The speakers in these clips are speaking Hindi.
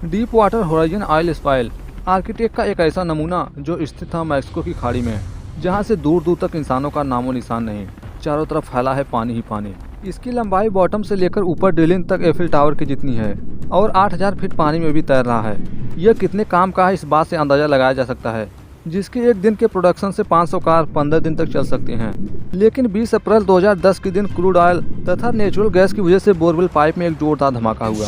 Deep water horizon oil स्पाइल architect का एक ऐसा नमूना जो स्थित था मैक्सिको की खाड़ी में, जहां से दूर दूर तक इंसानों का नामो निशान नहीं। चारों तरफ फैला है पानी ही पानी। इसकी लंबाई बॉटम से लेकर ऊपर ड्रिलिंग तक एफिल टावर की जितनी है और 8000 फीट पानी में भी तैर रहा है। यह कितने काम का है इस बात से अंदाजा लगाया जा सकता है, जिसके एक दिन के प्रोडक्शन से 500 कार 15 दिन तक चल सकती हैं। लेकिन 20 अप्रैल 2010 के दिन क्रूड ऑयल तथा नेचुरल गैस की वजह से बोरवेल पाइप में एक जोरदार धमाका हुआ।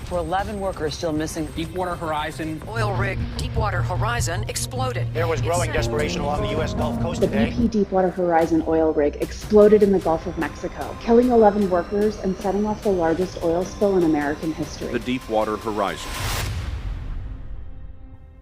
For 11 workers still missing. Deepwater Horizon Oil rig Deepwater Horizon exploded. There was growing desperation along the U.S. Gulf Coast The today. BP Deepwater Horizon oil rig exploded in the Gulf of Mexico, killing 11 workers and setting off the largest oil spill in American history. The Deepwater Horizon.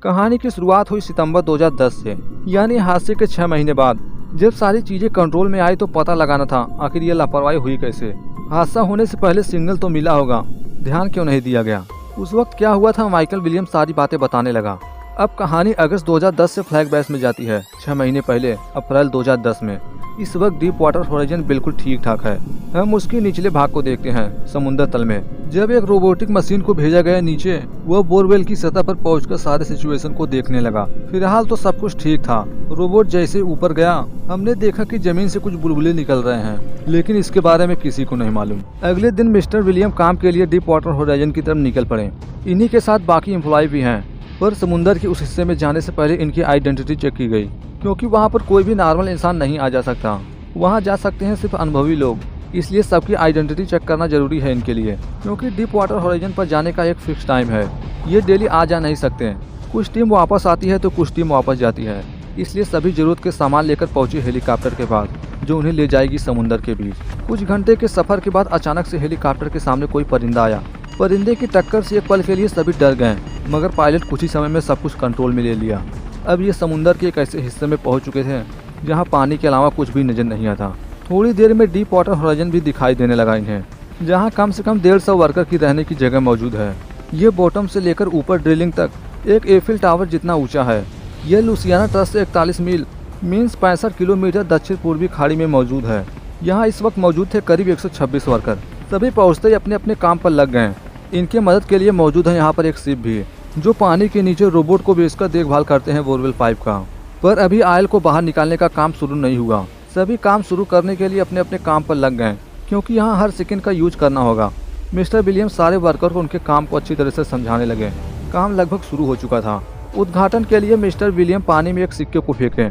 कहानी की शुरुआत हुई सितंबर 2010 से, यानी हादसे के 6 महीने बाद। जब सारी चीजें कंट्रोल में आई तो पता लगाना था आखिर ये लापरवाही हुई कैसे। हादसा होने से पहले सिग्नल तो मिला होगा, ध्यान क्यों नहीं दिया गया। उस वक्त क्या हुआ था, माइकल विलियम्स सारी बातें बताने लगा। अब कहानी अगस्त 2010 से फ्लैशबैक में जाती है 6 महीने पहले, अप्रैल 2010 में। इस वक्त डीप वाटर होराइजन बिल्कुल ठीक ठाक है। हम उसके निचले भाग को देखते हैं, समुद्र तल में। जब एक रोबोटिक मशीन को भेजा गया नीचे, वह बोरवेल की सतह पर पहुंचकर सारे सिचुएशन को देखने लगा। फिलहाल तो सब कुछ ठीक था। रोबोट जैसे ऊपर गया, हमने देखा कि जमीन से कुछ बुलबुले निकल रहे हैं, लेकिन इसके बारे में किसी को नहीं मालूम। अगले दिन मिस्टर विलियम काम के लिए डीप वाटर होराइजन की तरफ निकल पड़े। इन्हीं के साथ बाकी एम्प्लॉय भी हैं, पर समुद्र के उस हिस्से में जाने से पहले इनकी आइडेंटिटी चेक की गई, क्योंकि वहाँ पर कोई भी नॉर्मल इंसान नहीं आ जा सकता। वहाँ जा सकते हैं सिर्फ अनुभवी लोग, इसलिए सबकी आइडेंटिटी चेक करना जरूरी है इनके लिए, क्योंकि डीप वाटर होराइजन पर जाने का एक फिक्स टाइम है। ये डेली आ जा नहीं सकते। कुछ टीम वापस आती है तो कुछ टीम वापस जाती है, इसलिए सभी जरूरत के सामान लेकर पहुंचे हेलीकॉप्टर के पास, जो उन्हें ले जाएगी समुद्र के बीच। कुछ घंटे के सफर के बाद अचानक से हेलीकॉप्टर के सामने कोई परिंदा आया। परिंदे की टक्कर से एक पल के लिए सभी डर गए, मगर पायलट कुछ ही समय में सब कुछ कंट्रोल में ले लिया। अब ये समुद्र के एक ऐसे हिस्से में पहुंच चुके थे जहां पानी के अलावा कुछ भी नजर नहीं आता। थोड़ी देर में डीप वाटर होराइजन भी दिखाई देने लगा इन्हें, जहां कम से कम 150 वर्कर की रहने की जगह मौजूद है। ये बॉटम से लेकर ऊपर ड्रिलिंग तक एक एफिल टावर जितना ऊंचा है। यह लुसियाना ट्रस्ट से 41 मील मीन्स 65 किलोमीटर दक्षिण पूर्वी खाड़ी में मौजूद है। यहाँ इस वक्त मौजूद थे करीब 126 वर्कर। सभी पहुँचते ही अपने अपने काम पर लग गए। इनके मदद के लिए मौजूद है यहाँ पर एक शिप भी, जो पानी के नीचे रोबोट को बेचकर देखभाल करते हैं बोरवेल पाइप का। पर अभी ऑयल को बाहर निकालने का काम शुरू नहीं हुआ। सभी काम शुरू करने के लिए अपने अपने काम पर लग गए, क्योंकि यहाँ हर सेकंड का यूज करना होगा। मिस्टर विलियम्स सारे वर्कर को उनके काम को अच्छी तरह से समझाने लगे। काम लगभग शुरू हो चुका था। उद्घाटन के लिए मिस्टर विलियम पानी में एक सिक्के को फेंके,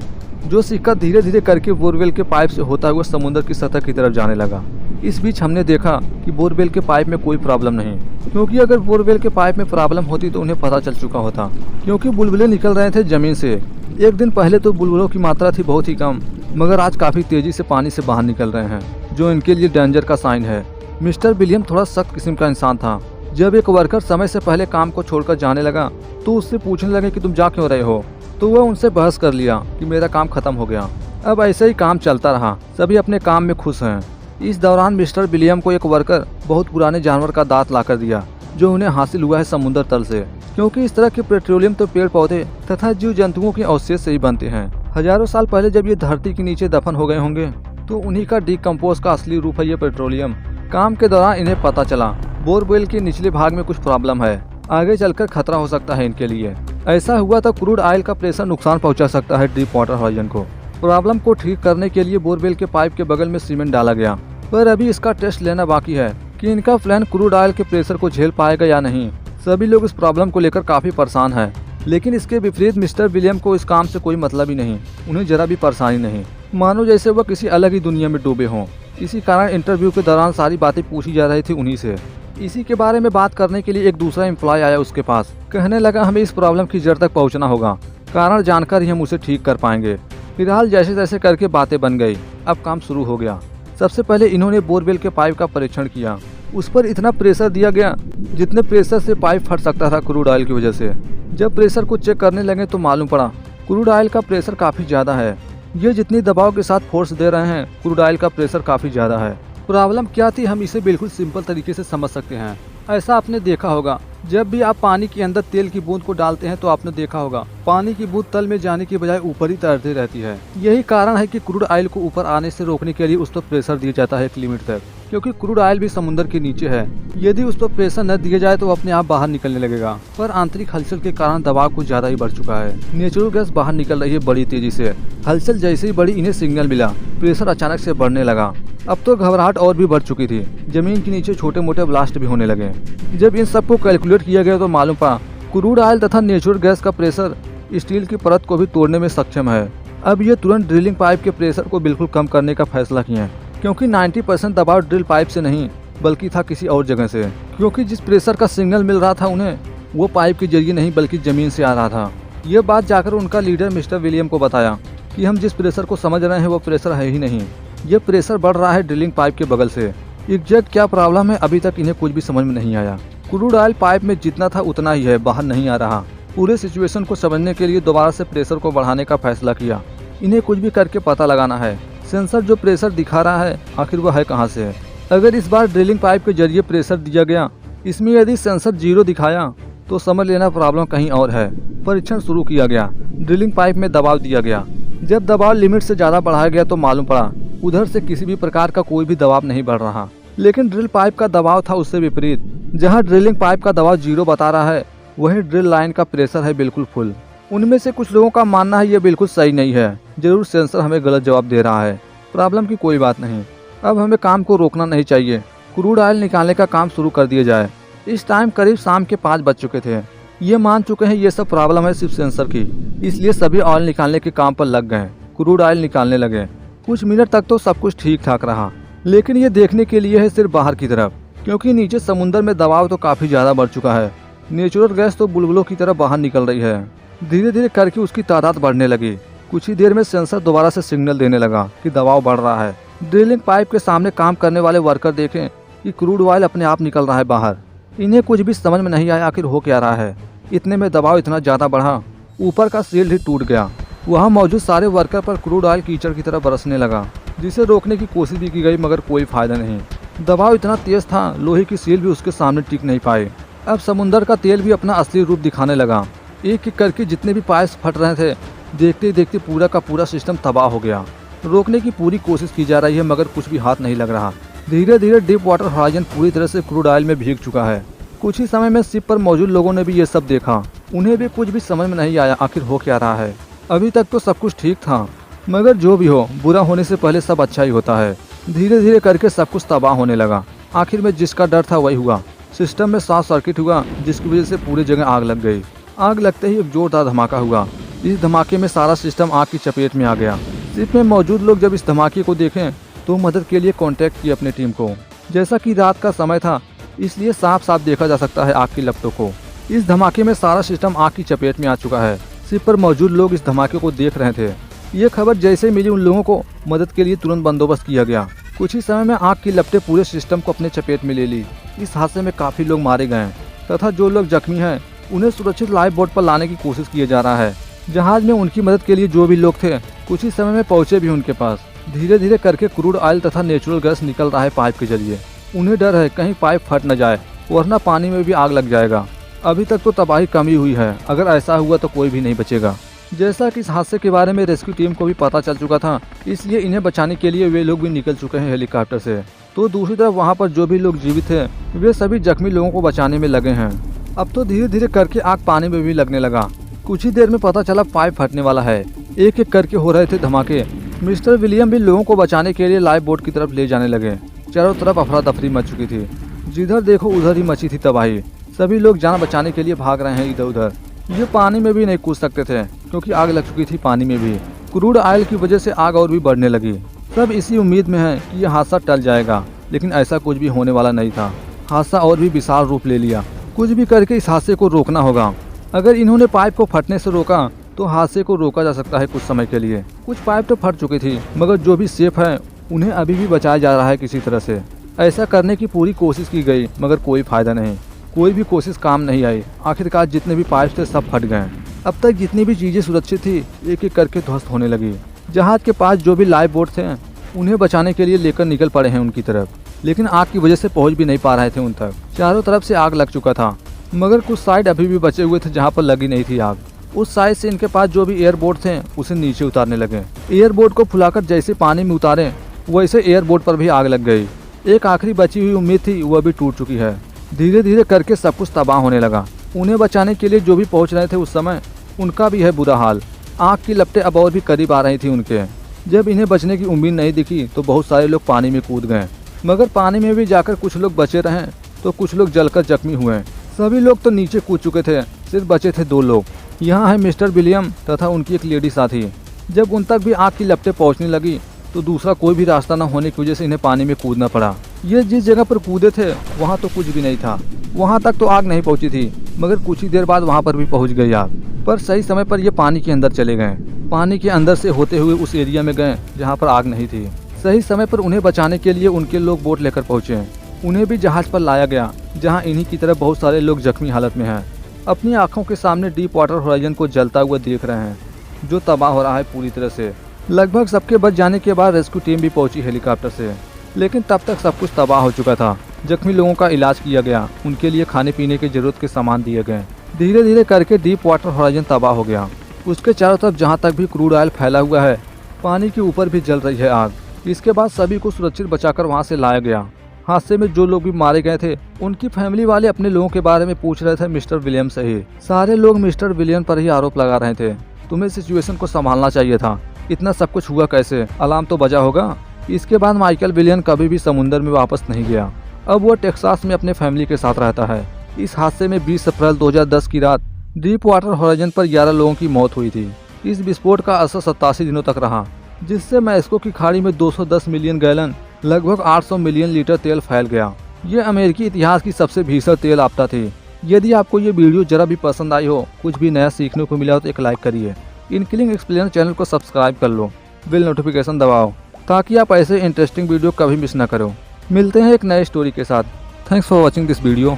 जो सिक्का धीरे धीरे करके बोरवेल के पाइप से होता हुआ समुद्र की सतह की तरफ जाने लगा। इस बीच हमने देखा कि बोरवेल के पाइप में कोई प्रॉब्लम नहीं, क्योंकि अगर बोरवेल के पाइप में प्रॉब्लम होती तो उन्हें पता चल चुका होता, क्योंकि बुलबुले निकल रहे थे जमीन से। एक दिन पहले तो बुलबुलों की मात्रा थी बहुत ही कम, मगर आज काफी तेजी से पानी से बाहर निकल रहे हैं, जो इनके लिए डेंजर का साइन है। मिस्टर विलियम थोड़ा सख्त किस्म का इंसान था। जब एक वर्कर समय से पहले काम को छोड़कर जाने लगा तो उससे पूछने लगे कि तुम जा क्यों रहे हो, तो वह उनसे बहस कर लिया कि मेरा काम खत्म हो गया। अब ऐसे ही काम चलता रहा। सभी अपने काम में खुश हैं। इस दौरान मिस्टर विलियम को एक वर्कर बहुत पुराने जानवर का दांत लाकर दिया, जो उन्हें हासिल हुआ है समुद्र तल से, क्योंकि इस तरह के पेट्रोलियम तो पेड़ पौधे तथा जीव जंतुओं के अवशेष से ही बनते हैं। हजारों साल पहले जब ये धरती के नीचे दफन हो गए होंगे, तो उन्हीं का डिकम्पोज का असली रूप है ये पेट्रोलियम। काम के दौरान इन्हें पता चला बोरवेल के निचले भाग में कुछ प्रॉब्लम है, आगे चलकर खतरा हो सकता है इनके लिए। ऐसा हुआ तो क्रूड ऑयल का प्रेशर नुकसान पहुंचा सकता है डीप वाटर होराइजन को। प्रॉब्लम को ठीक करने के लिए बोरवेल के पाइप के बगल में सीमेंट डाला गया, पर अभी इसका टेस्ट लेना बाकी है कि इनका प्लान क्रूड ऑयल के प्रेशर को झेल पाएगा या नहीं। सभी लोग इस प्रॉब्लम को लेकर काफी परेशान हैं, लेकिन इसके विपरीत मिस्टर विलियम को इस काम से कोई मतलब ही नहीं। उन्हें जरा भी परेशानी नहीं, मानो जैसे वह किसी अलग ही दुनिया में डूबे हों। इसी कारण इंटरव्यू के दौरान सारी बातें पूछी जा रही थी उन्हीं से। इसी के बारे में बात करने के लिए एक दूसरा एम्प्लॉय आया उसके पास। कहने लगा हमें इस प्रॉब्लम की जड़ तक पहुंचना होगा, कारण जानकर ही हम उसे ठीक कर पाएंगे। फिलहाल जैसे तैसे करके बातें बन गई। अब काम शुरू हो गया। सबसे पहले इन्होंने बोरवेल के पाइप का परीक्षण किया। उस पर इतना प्रेशर दिया गया जितने प्रेशर से पाइप फट सकता था क्रूड ऑयल की वजह से। जब प्रेशर को चेक करने लगे तो मालूम पड़ा क्रूड ऑयल का प्रेशर काफी ज्यादा है। ये जितनी दबाव के साथ फोर्स दे रहे हैं, क्रूड ऑयल का प्रेशर काफी ज्यादा है। प्रॉब्लम क्या थी हम इसे बिल्कुल सिंपल तरीके से समझ सकते हैं। ऐसा आपने देखा होगा, जब भी आप पानी के अंदर तेल की बूंद को डालते हैं तो आपने देखा होगा पानी की बूंद तल में जाने की बजाय ऊपर ही तैरती रहती है। यही कारण है कि क्रूड ऑयल को ऊपर आने से रोकने के लिए उस पर प्रेशर दिया जाता है एक लिमिट तक। क्योंकि क्रूड ऑयल भी समुद्र के नीचे है। यदि उस पर प्रेशर न दिया जाए तो अपने आप बाहर निकलने लगेगा, पर आंतरिक हलचल के कारण दबाव कुछ ज्यादा ही बढ़ चुका है। नेचुरल गैस बाहर निकल रही है बड़ी तेजी से। हलचल जैसे ही बढ़ी, इन्हें सिग्नल मिला, प्रेशर अचानक से बढ़ने लगा। अब तो घबराहट और भी बढ़ चुकी थी। जमीन के नीचे छोटे मोटे ब्लास्ट भी होने लगे। जब इन सबको कैलकुलेट किया गया तो मालूम पड़ा क्रूड ऑयल तथा नेचुरल गैस का प्रेशर स्टील की परत को भी तोड़ने में सक्षम है। अब ये तुरंत ड्रिलिंग पाइप के प्रेशर को बिल्कुल कम करने का फैसला किए, क्योंकि 90% दबाव ड्रिल पाइप से नहीं बल्कि था किसी और जगह से। क्योंकि जिस प्रेशर का सिग्नल मिल रहा था उन्हें, वो पाइप के जरिए नहीं बल्कि जमीन से आ रहा था। ये बात जाकर उनका लीडर मिस्टर विलियम को बताया कि हम जिस प्रेशर को समझ रहे हैं वो प्रेशर है ही नहीं, ये प्रेशर बढ़ रहा है ड्रिलिंग पाइप के बगल से। एग्जैक्ट क्या प्रॉब्लम है अभी तक इन्हें कुछ भी समझ में नहीं आया। क्रूड ऑयल पाइप में जितना था उतना ही है, बाहर नहीं आ रहा। पूरे सिचुएशन को समझने के लिए दोबारा से प्रेशर को बढ़ाने का फैसला किया। इन्हें कुछ भी करके पता लगाना है, सेंसर जो प्रेशर दिखा रहा है आखिर वह है कहाँ से है। अगर इस बार ड्रिलिंग पाइप के जरिए प्रेशर दिया गया, इसमें यदि सेंसर 0 दिखाया तो समझ लेना प्रॉब्लम कहीं और है। परीक्षण शुरू किया गया। ड्रिलिंग पाइप में दबाव दिया गया। जब दबाव लिमिट से ज्यादा बढ़ाया गया तो मालूम पड़ा उधर से किसी भी प्रकार का कोई भी दबाव नहीं बढ़ रहा। लेकिन ड्रिल पाइप का दबाव था उससे विपरीत। जहां ड्रिलिंग पाइप का दबाव 0 बता रहा है, वहीं ड्रिल लाइन का प्रेशर है बिल्कुल फुल। उनमें से कुछ लोगों का मानना है ये बिल्कुल सही नहीं है, जरूर सेंसर हमें गलत जवाब दे रहा है। प्रॉब्लम की कोई बात नहीं, अब हमें काम को रोकना नहीं चाहिए। क्रूड ऑयल निकालने का काम शुरू कर दिया जाए। इस टाइम करीब शाम के 5 बज चुके थे। ये मान चुके हैं ये सब प्रॉब्लम है सिर्फ सेंसर की, इसलिए सभी ऑयल निकालने के काम पर लग गए। क्रूड ऑयल निकालने लगे। कुछ मिनट तक तो सब कुछ ठीक ठाक रहा, लेकिन ये देखने के लिए है सिर्फ बाहर की तरफ, क्योंकि नीचे समुद्र में दबाव तो काफी ज्यादा बढ़ चुका है। नेचुरल गैस तो बुलबुलों की तरह बाहर निकल रही है। धीरे धीरे करके उसकी तादाद बढ़ने लगी। कुछ ही देर में सेंसर दोबारा से सिग्नल देने लगा कि दबाव बढ़ रहा है। ड्रिलिंग पाइप के सामने काम करने वाले वर्कर देखें कि क्रूड ऑयल अपने आप निकल रहा है बाहर। इन्हें कुछ भी समझ में नहीं आया आखिर हो क्या रहा है। इतने में दबाव इतना ज्यादा बढ़ा, ऊपर का शील्ड ही टूट गया। वहाँ मौजूद सारे वर्कर पर क्रूड ऑयल कीचड़ की तरह बरसने लगा, जिसे रोकने की कोशिश भी की गई मगर कोई फायदा नहीं। दबाव इतना तेज था, लोहे की सील भी उसके सामने टिक नहीं पाए। अब समुद्र का तेल भी अपना असली रूप दिखाने लगा। एक एक करके जितने भी पाइप फट रहे थे, देखते देखते पूरा का पूरा सिस्टम तबाह हो गया। रोकने की पूरी कोशिश की जा रही है मगर कुछ भी हाथ नहीं लग रहा। धीरे धीरे डीप वाटर होराइजन पूरी तरह से क्रूड ऑयल में भीग चुका है। कुछ ही समय में शिप पर मौजूद लोगों ने भी ये सब देखा। उन्हें भी कुछ भी समझ में नहीं आया आखिर हो क्या रहा है। अभी तक तो सब कुछ ठीक था, मगर जो भी हो, बुरा होने से पहले सब अच्छा ही होता है। धीरे धीरे करके सब कुछ तबाह होने लगा। आखिर में जिसका डर था वही हुआ। सिस्टम में शॉर्ट सर्किट हुआ, जिसकी वजह से पूरी जगह आग लग गई। आग लगते ही एक जोरदार धमाका हुआ। इस धमाके में सारा सिस्टम आग की चपेट में आ गया। शिप में मौजूद लोग जब इस धमाके को देखें तो मदद के लिए कांटेक्ट किए अपनी टीम को। जैसा कि रात का समय था, इसलिए साफ साफ देखा जा सकता है आग की लपटों को। इस धमाके में सारा सिस्टम आग की चपेट में आ चुका है। शिप पर मौजूद लोग इस धमाके को देख रहे थे। ये खबर जैसे मिली, उन लोगों को मदद के लिए तुरंत बंदोबस्त किया गया। कुछ ही समय में आग की लपटें पूरे सिस्टम को अपने चपेट में ले ली। इस हादसे में काफी लोग मारे गए तथा जो लोग जख्मी हैं उन्हें सुरक्षित लाइफ बोट पर लाने की कोशिश किया जा रहा है। जहाज में उनकी मदद के लिए जो भी लोग थे कुछ ही समय में पहुंचे भी उनके पास। धीरे धीरे करके क्रूड ऑयल तथा नेचुरल गैस निकल रहा है पाइप के जरिए। उन्हें डर है कहीं पाइप फट न जाए, वरना पानी में भी आग लग जाएगा। अभी तक तो तबाही कम ही हुई है, अगर ऐसा हुआ तो कोई भी नहीं बचेगा। जैसा कि इस हादसे के बारे में रेस्क्यू टीम को भी पता चल चुका था, इसलिए इन्हें बचाने के लिए वे लोग भी निकल चुके हैं हेलीकॉप्टर से। तो दूसरी तरफ वहाँ पर जो भी लोग जीवित थे वे सभी जख्मी लोगों को बचाने में लगे हैं। अब तो धीरे धीरे करके आग पानी में भी लगने लगा। कुछ ही देर में पता चला पाइप फटने वाला है। एक एक करके हो रहे थे धमाके। मिस्टर विलियम भी लोगों को बचाने के लिए लाइफ बोट की तरफ ले जाने लगे। चारों तरफ अफरा तफरी मच चुकी थी। जिधर देखो उधर ही मची थी तबाही। सभी लोग जान बचाने के लिए भाग रहे हैं इधर उधर। ये पानी में भी नहीं कूद सकते थे क्योंकि आग लग चुकी थी पानी में भी। क्रूड ऑयल की वजह से आग और भी बढ़ने लगी। सब इसी उम्मीद में है कि यह हादसा टल जाएगा, लेकिन ऐसा कुछ भी होने वाला नहीं था। हादसा और भी विशाल रूप ले लिया। कुछ भी करके इस हादसे को रोकना होगा। अगर इन्होंने पाइप को फटने से रोका तो हादसे को रोका जा सकता है कुछ समय के लिए। कुछ पाइप तो फट चुकी थी, मगर जो भी सेफ है उन्हें अभी भी बचाया जा रहा है किसी तरह से। ऐसा करने की पूरी कोशिश की गई मगर कोई फायदा नहीं। कोई भी कोशिश काम नहीं आई। आखिरकार जितने भी पाइप थे सब फट गए। अब तक जितनी भी चीजें सुरक्षित थी एक एक करके ध्वस्त होने लगी। जहाज के पास जो भी लाइफ बोट थे उन्हें बचाने के लिए लेकर निकल पड़े हैं उनकी तरफ, लेकिन आग की वजह से पहुंच भी नहीं पा रहे थे उन तक। चारों तरफ से आग लग चुका था, मगर कुछ साइड अभी भी बचे हुए थे जहाँ पर लगी नहीं थी आग। उस साइड से इनके पास जो भी एयरबोट थे उसे नीचे उतारने लगे। एयरबोट को फुलाकर जैसे पानी में उतारे वैसे एयरबोट पर भी आग लग गई। एक आखिरी बची हुई उम्मीद थी, वह भी टूट चुकी है। धीरे धीरे करके सब कुछ तबाह होने लगा। उन्हें बचाने के लिए जो भी पहुंच रहे थे उस समय, उनका भी है बुरा हाल। आग की लपटें अब और भी करीब आ रही थी उनके। जब इन्हें बचने की उम्मीद नहीं दिखी तो बहुत सारे लोग पानी में कूद गए, मगर पानी में भी जाकर कुछ लोग बचे रहे तो कुछ लोग जलकर जख्मी हुए। सभी लोग तो नीचे कूद चुके थे, सिर्फ बचे थे 2 लोग। यहाँ है मिस्टर विलियम तथा उनकी एक लेडी साथी। जब उन तक भी आग की लपटें पहुँचने लगी तो दूसरा कोई भी रास्ता न होने की वजह से इन्हें पानी में कूदना पड़ा। ये जिस जगह पर कूदे थे वहाँ तो कुछ भी नहीं था। वहाँ तक तो आग नहीं पहुँची थी, मगर कुछ ही देर बाद वहाँ पर भी पहुँच गई आग। पर सही समय पर ये पानी के अंदर चले गए। पानी के अंदर से होते हुए उस एरिया में गए जहाँ पर आग नहीं थी। सही समय पर उन्हें बचाने के लिए उनके लोग बोट लेकर पहुँचे। उन्हें भी जहाज पर लाया गया, जहाँ इन्हीं की तरह बहुत सारे लोग जख्मी हालत में हैं। अपनी आंखों के सामने डीप वाटर होराइजन को जलता हुआ देख रहे हैं, जो तबाह हो रहा है पूरी तरह से। लगभग सबके बच जाने के बाद रेस्क्यू टीम भी पहुंची हेलीकॉप्टर से, लेकिन तब तक सब कुछ तबाह हो चुका था। जख्मी लोगों का इलाज किया गया, उनके लिए खाने पीने की जरूरत के सामान दिए गए। धीरे धीरे करके डीप वाटर होराइजन तबाह हो गया। उसके चारों तरफ जहाँ तक भी क्रूड ऑयल फैला हुआ है, पानी के ऊपर भी जल रही है आग। इसके बाद सभी को सुरक्षित बचाकर वहाँ से लाया गया। हादसे में जो लोग भी मारे गए थे, उनकी फैमिली वाले अपने लोगों के बारे में पूछ रहे थे मिस्टर विलियम से ही। सारे लोग मिस्टर विलियम पर ही आरोप लगा रहे थे, तुम्हें सिचुएशन को संभालना चाहिए था, इतना सब कुछ हुआ कैसे, अलार्म तो बजा होगा। इसके बाद माइकल विलियम कभी भी समुद्र में वापस नहीं गया। अब वो टेक्सास में अपने फैमिली के साथ रहता है। इस हादसे में 20 अप्रैल 2010 की रात डीप वाटर होराइजन पर 11 लोगों की मौत हुई थी। इस विस्फोट का असर 87 दिनों तक रहा, जिससे मैक्सिको की खाड़ी में 210 मिलियन गैलन लगभग 800 मिलियन लीटर तेल फैल गया। ये अमेरिकी इतिहास की सबसे भीषण तेल आपदा थी। यदि आपको ये वीडियो जरा भी पसंद आई हो, कुछ भी नया सीखने को मिला हो तो एक लाइक करिए। इनक्लिंग एक्सप्लेनर चैनल को सब्सक्राइब कर लो, बेल नोटिफिकेशन दबाओ, ताकि आप ऐसे इंटरेस्टिंग वीडियो कभी मिस ना करो। मिलते हैं एक नए स्टोरी के साथ। Thanks for watching this video.